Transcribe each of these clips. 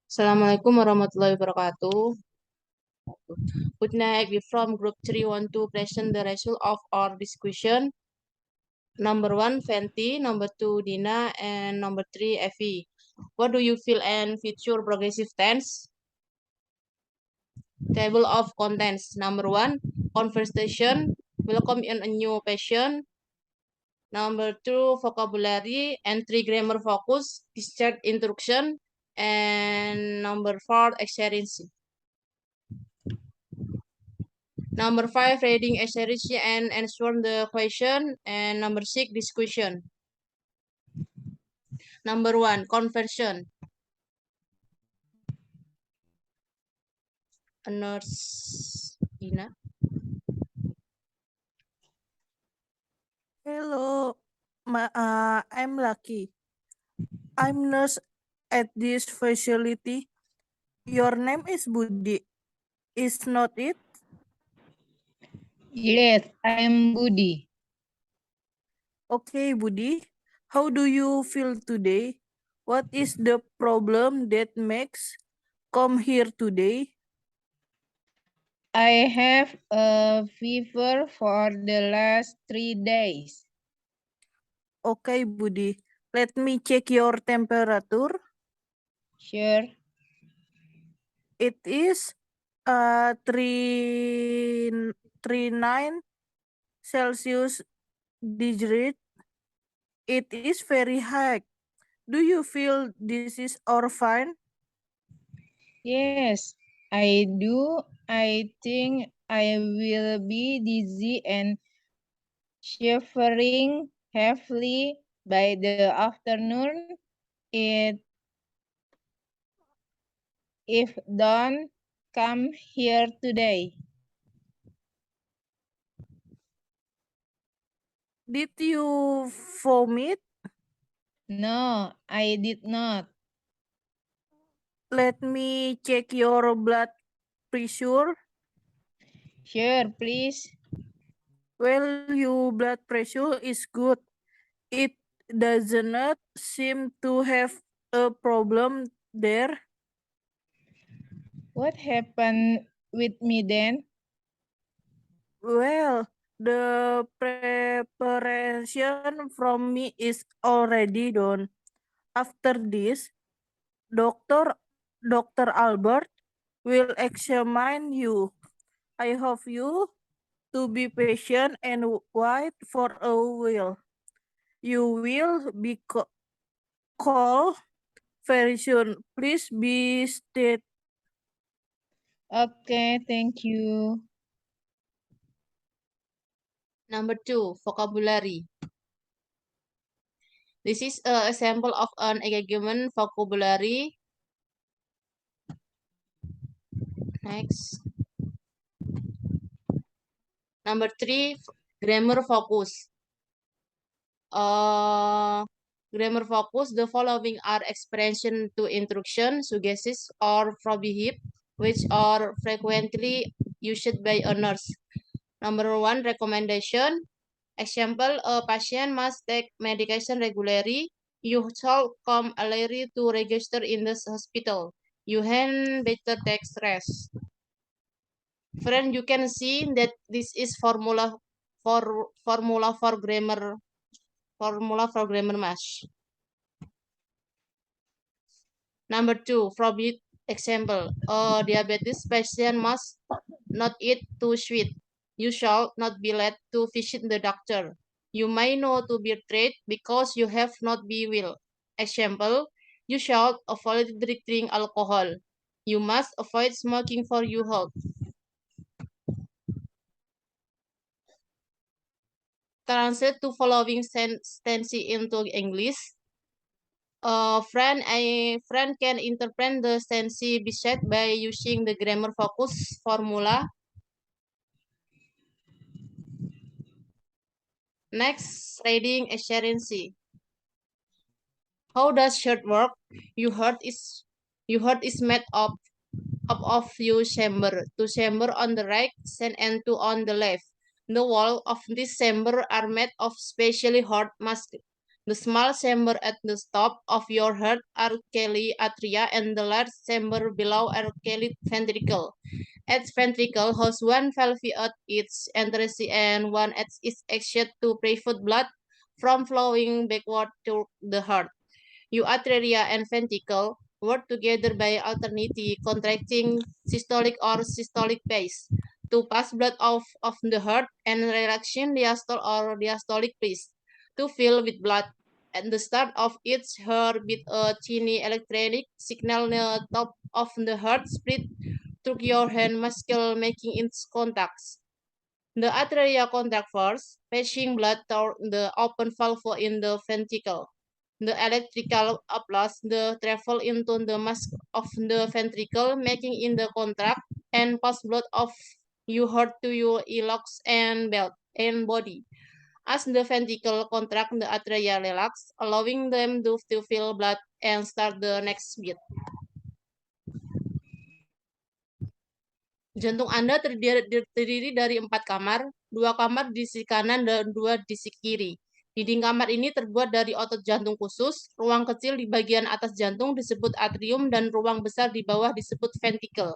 Assalamualaikum warahmatullahi wabarakatuh. Good night. We from group 3 want to present the result of our discussion. Number 1, Fenty. Number 2, Dina. And number 3, Effie. What do you feel and future progressive tense? Table of contents. Number 1, conversation. Welcome in a new passion. Number 2, vocabulary. And 3, grammar focus. Discharge instruction. And number 4, exercise. Number 5, reading exercise and answer the question. And number 6, discussion. Number 1, conversion. A nurse, Ina. Hello, I'm Lucky. I'm nurse at this facility. Your name is Budi, is not it? Yes, I'm Budi. Okay, Budi. How do you feel today? What is the problem that makes come here today? I have a fever for the last 3 days. Okay, Budi. Let me check your temperature. Sure. It is 39 Celsius degree. It is very high. Do you feel this is or fine? Yes, I do. I think I will be dizzy and shivering heavily by the afternoon. If don't come here today. Did you vomit? No, I did not. Let me check your blood pressure. Sure, please. Well, your blood pressure is good. It does not seem to have a problem there. What happened with me then? Well, the preparation from me is already done. After this, Dr. Albert will examine you. I hope you to be patient and wait for a while. You will be called very soon. Please be stay. Okay, thank you. Number 2, vocabulary. This is a example of an given vocabulary. Next. Number 3, grammar focus. Grammar focus, the following are expression to instruction, suggestions, or prohibit, which are frequently used by a nurse. Number 1, recommendation. Example, a patient must take medication regularly. You should come early to register in the hospital. You can better take rest. Friend, you can see that this is formula for grammar mash. Number 2, forbid example. A diabetes patient must not eat too sweet. You shall not be led to visit the doctor. You may know to be treated because you have not be will. Example, you shall avoid drinking alcohol. You must avoid smoking for your health. Translate to following sentence into English. A friend can interpret the sentence beside by using the grammar focus formula. Next, reading efficiency. How does shirt work? Your heart is made up of two chamber on the right and two on the left. The wall of this chamber are made of specially hard The small chamber at the top of your heart are Kelly atria and the large chamber below are Kelly ventricle. Each ventricle has one valve at its entrance and one at its exit to prevent blood from flowing backward to the heart. Your atria and ventricle work together by alternately contracting systolic or systolic pace to pass blood off of the heart and relaxing diastole or diastolic pace to fill with blood. At the start of each heartbeat, a tiny electronic signal near the top of the heart spread through your hand muscle making its contacts. The atria contract first, passing blood toward the open valve in the ventricle. The electrical applause the travel into the mask of the ventricle, making in the contract and pass blood of your heart to your iliacs and belt and body. As the ventricle contract, the atria relax, allowing them to feel blood and start the next beat. Jantung Anda terdiri dari 4 kamar, 2 kamar di sisi kanan dan 2 di sisi kiri. Dinding kamar ini terbuat dari otot jantung khusus, ruang kecil di bagian atas jantung disebut atrium dan ruang besar di bawah disebut ventricle.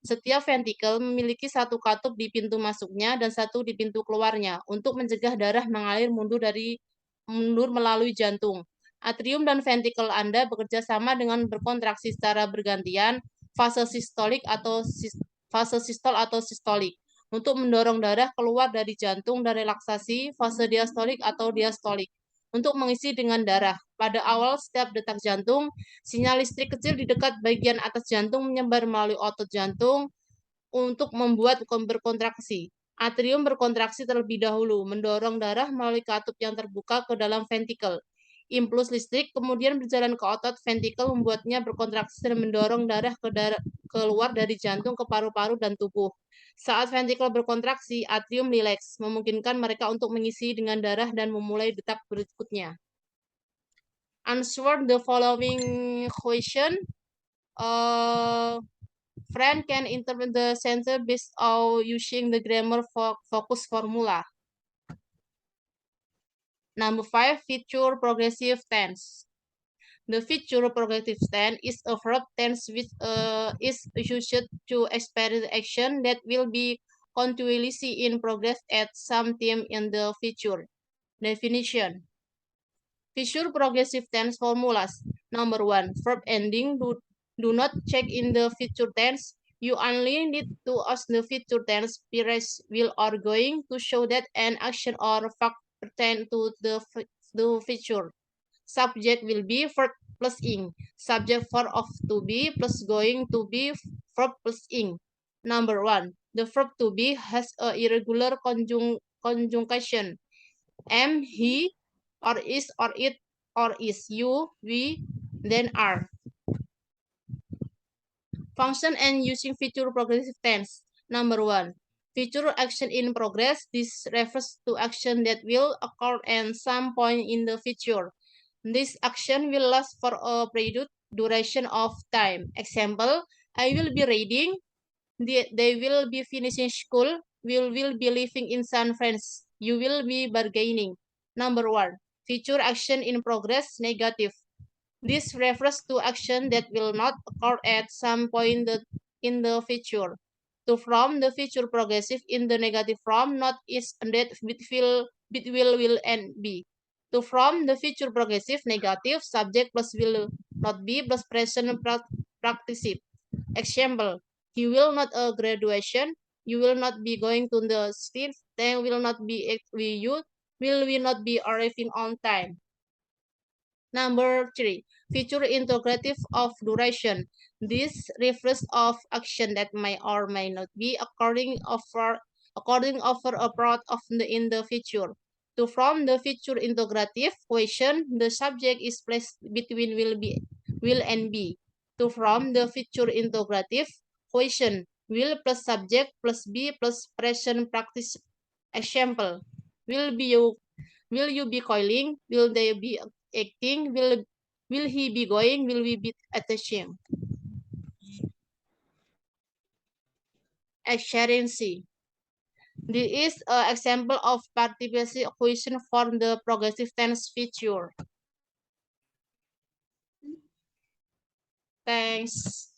Setiap ventricle memiliki satu katup di pintu masuknya dan satu di pintu keluarnya untuk mencegah darah mengalir mundur melalui jantung. Atrium dan ventricle Anda bekerja sama dengan berkontraksi secara bergantian, fase sistolik atau fase sistol atau sistolik untuk mendorong darah keluar dari jantung dan relaksasi fase diastolik atau diastolik untuk mengisi dengan darah. Pada awal setiap detak jantung, sinyal listrik kecil di dekat bagian atas jantung menyebar melalui otot jantung untuk membuat berkontraksi. Atrium berkontraksi terlebih dahulu, mendorong darah melalui katup yang terbuka ke dalam ventricle. Impuls listrik kemudian berjalan ke otot ventricle membuatnya berkontraksi dan mendorong darah keluar dari jantung ke paru-paru dan tubuh. Saat ventricle berkontraksi, atrium rileks, memungkinkan mereka untuk mengisi dengan darah dan memulai detak berikutnya. Answer the following question. Friend can interpret the sentence based on using the grammar focus formula. Number 5, future progressive tense. The future progressive tense is a verb tense which is used to express action that will be continuously in progress at some time in the future. Definition. Future progressive tense formulas. Number 1, verb ending do not check in the future tense. You only need to ask the future tense perhaps will or going to show that an action or fact pertain to the future. Subject will be verb plus ing. Subject verb of to be plus going to be verb plus ing. Number 1, the verb to be has a irregular conjugation. Am, he, or is, or it, or is, you, we, then are. Function and using future progressive tense. Number 1, future action in progress. This refers to action that will occur at some point in the future. This action will last for a period duration of time. Example, I will be reading. They will be finishing school. We will be living in San Francisco. You will be bargaining. Number 1, future action in progress, negative. This refers to action that will not occur at some point in the future. To from the future progressive in the negative form, not is that will and be. To from the future progressive negative, subject plus will not be plus present participle. Example, he will not a graduation, you will not be going to the street, they will not be you, will we not be arriving on time. Number 3, future integrative of duration. This refers of action that may or may not be occurring over a part of in the future. To from the future integrative question, the subject is placed between will and be. To from the future integrative question, will plus subject plus be plus present practice. Example, will you be coiling? Will they be acting? Will he be going? Will we be attaching? Excellency. This is an example of participative question for the progressive tense feature. Thanks.